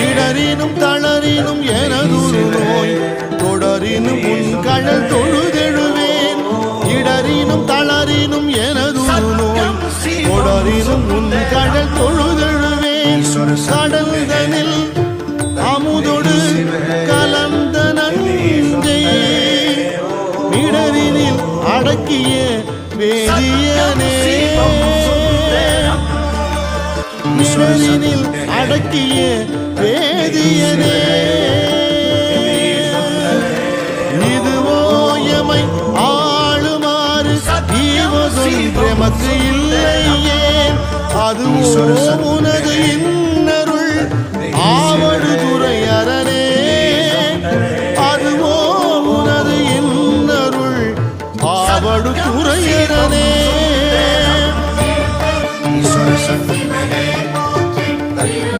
இடரினும் தளரினும் எனதுரு நோய் தொடரினும் உன் கடல் தொழுதெழுவேன். இடரினும் தளரினும் எனதுரு நோய் தொடரினும் உன் கடல் தொழுதெழுவேன். கடல்தனில் அமுதொடு கலந்த நஞ்சை இடரினில் அடக்கிய வேதியனே. இடரினில் அடக்கிய வேதியனே. இதுவோ எமை ஆளுமாறு ஈவதொன்று எமக்கு இல்லையே. அதுவோ உனது